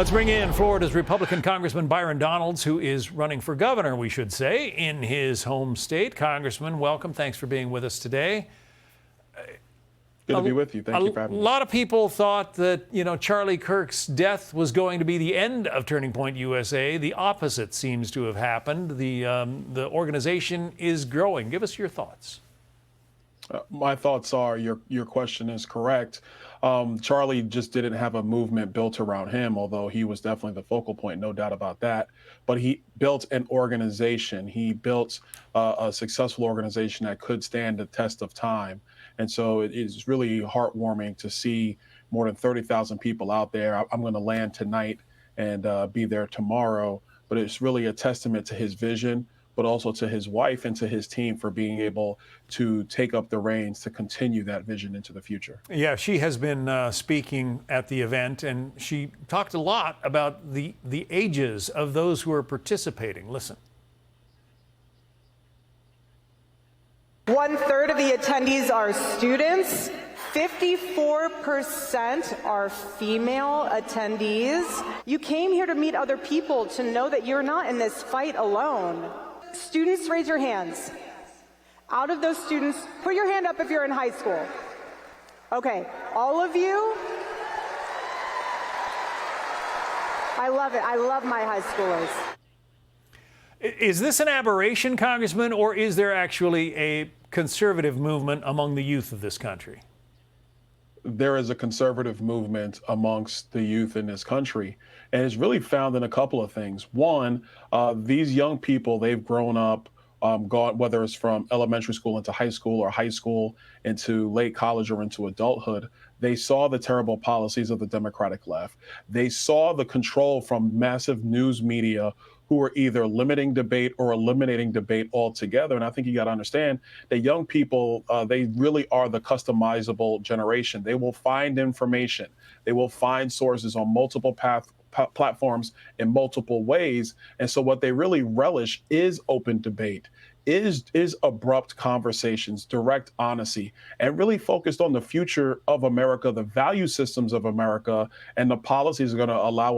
Let's bring in Florida's Republican Congressman Byron Donalds, who is running for governor, we should say, in his home state. Congressman, welcome. Thanks for being with us today. Good to be with you. Thank you for having me. A lot of people thought that, Charlie Kirk's death was going to be the end of Turning Point USA. The opposite seems to have happened. The organization is growing. Give us your thoughts. My thoughts are your question is correct. Charlie just didn't have a movement built around him, although he was definitely the focal point, no doubt about that. But he built an organization. He built a successful organization that could stand the test of time. And so it is really heartwarming to see more than 30,000 people out there. I'm going to land tonight and be there tomorrow. But it's really a testament to his vision, but also to his wife and to his team for being able to take up the reins to continue that vision into the future. Yeah, she has been speaking at the event, and she talked a lot about the ages of those who are participating. Listen. 1/3 of the attendees are students. 54% are female attendees. You came here to meet other people, to know that you're not in this fight alone. Students, raise your hands. Out of those students, put your hand up if you're in high school. Okay, all of you. I love it. I love my high schoolers. Is this an aberration, Congressman, or is there actually a conservative movement among the youth of this country? There is a conservative movement amongst the youth in this country, and it's really found in a couple of things. One, these young people, they've grown up, gone, whether it's from elementary school into high school or high school into late college or into adulthood. They saw the terrible policies of the Democratic left. They saw the control from massive news media who are either limiting debate or eliminating debate altogether. And I think you got to understand that young people, they really are the customizable generation. They will find information. They will find sources on multiple platforms in multiple ways. And so what they really relish is open debate, is abrupt conversations, direct honesty, and really focused on the future of America, the value systems of America, and the policies are going to allow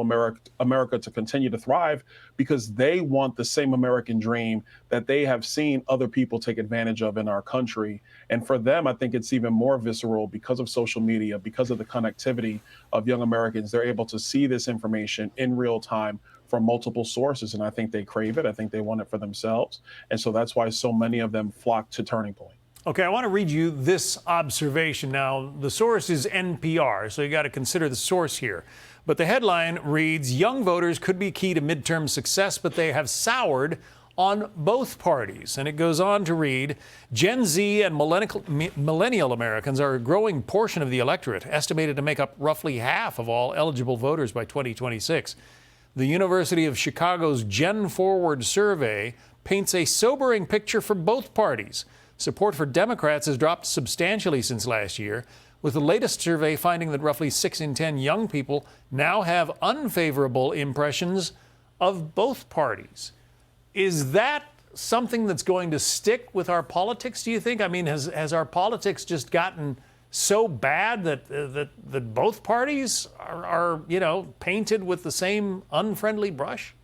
America to continue to thrive, because they want the same American dream that they have seen other people take advantage of in our country. And for them, I think it's even more visceral because of social media, because of the connectivity of young Americans. They're able to see this information in real time from multiple sources, and I think they crave it. I think they want it for themselves. And so that's why so many of them flock to Turning Point. Okay, I want to read you this observation. Now, the source is NPR, so you got to consider the source here. But the headline reads, "Young voters could be key to midterm success, but they have soured on both parties." And it goes on to read, "Gen Z and millennial Americans are a growing portion of the electorate, estimated to make up roughly half of all eligible voters by 2026. The University of Chicago's Gen Forward survey paints a sobering picture for both parties. Support for Democrats has dropped substantially since last year, with the latest survey finding that roughly 6 in 10 young people now have unfavorable impressions of both parties." Is that something that's going to stick with our politics, do you think? I mean, has our politics just gotten so bad that both parties are painted with the same unfriendly brush?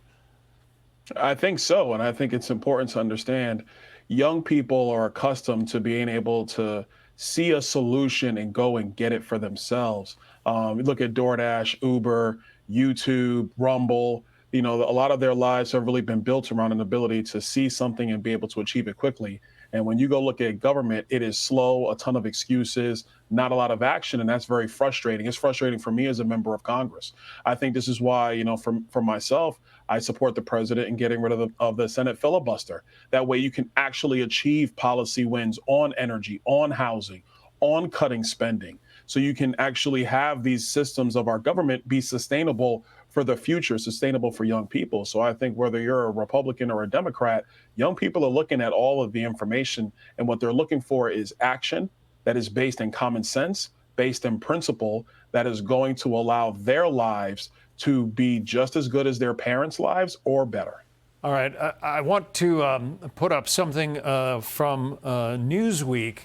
I think so. And I think it's important to understand young people are accustomed to being able to see a solution and go and get it for themselves. Look at DoorDash, Uber, YouTube, Rumble. A lot of their lives have really been built around an ability to see something and be able to achieve it quickly. And when you go look at government, it is slow, a ton of excuses, not a lot of action, and that's very frustrating. It's frustrating for me as a member of Congress. I think this is why, for myself, I support the president in getting rid of the Senate filibuster. That way you can actually achieve policy wins on energy, on housing, on cutting spending. So you can actually have these systems of our government be sustainable for the future, sustainable for young people. So I think whether you're a Republican or a Democrat, young people are looking at all of the information, and what they're looking for is action that is based in common sense, based in principle, that is going to allow their lives to be just as good as their parents' lives or better. All right, I want to put up something from Newsweek.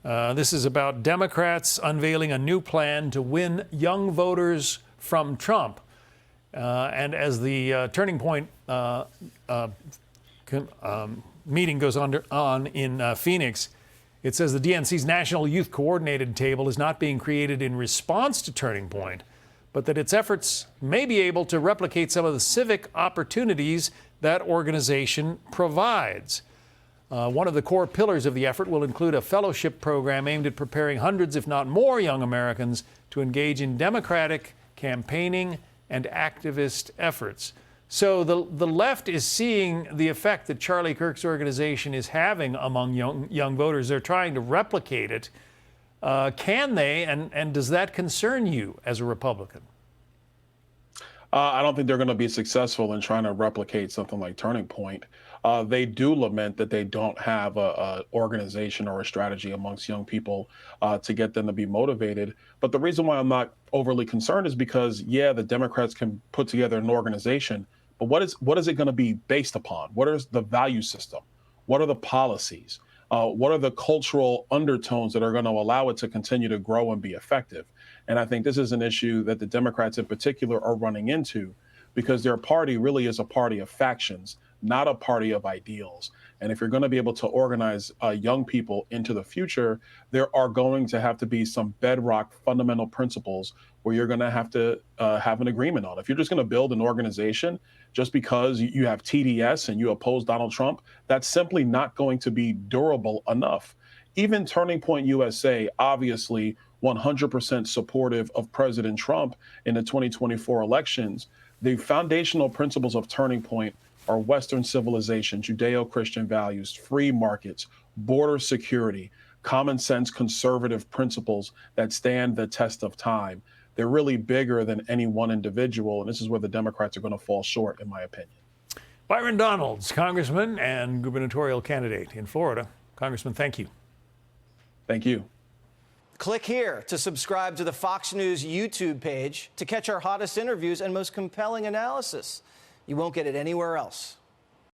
This is about Democrats unveiling a new plan to win young voters from Trump. And as the Turning Point meeting goes on in Phoenix, it says the DNC's National Youth Coordinated Table is not being created in response to Turning Point, but that its efforts may be able to replicate some of the civic opportunities that organization provides. One of the core pillars of the effort will include a fellowship program aimed at preparing hundreds, if not more, young Americans to engage in democratic campaigning and activist efforts. So the left is seeing the effect that Charlie Kirk's organization is having among young voters. They're trying to replicate it. Can they, and does that concern you as a Republican? I don't think they're going to be successful in trying to replicate something like Turning Point. They do lament that they don't have a organization or a strategy amongst young people to get them to be motivated. But the reason why I'm not overly concerned is because, yeah, the Democrats can put together an organization, but what is it going to be based upon? What is the value system? What are the policies? What are the cultural undertones that are going to allow it to continue to grow and be effective? And I think this is an issue that the Democrats in particular are running into, because their party really is a party of factions, not a party of ideals. And if you're going to be able to organize young people into the future, there are going to have to be some bedrock fundamental principles where you're going to have an agreement on. If you're just going to build an organization just because you have TDS and you oppose Donald Trump, that's simply not going to be durable enough. Even Turning Point USA, obviously 100% supportive of President Trump in the 2024 elections, the foundational principles of Turning Point are Western civilization, Judeo-Christian values, free markets, border security, common sense conservative principles that stand the test of time. They're really bigger than any one individual, and this is where the Democrats are going to fall short, in my opinion. Byron Donalds, Congressman and gubernatorial candidate in Florida. Congressman, thank you. Thank you. Click here to subscribe to the Fox News YouTube page to catch our hottest interviews and most compelling analysis. You won't get it anywhere else.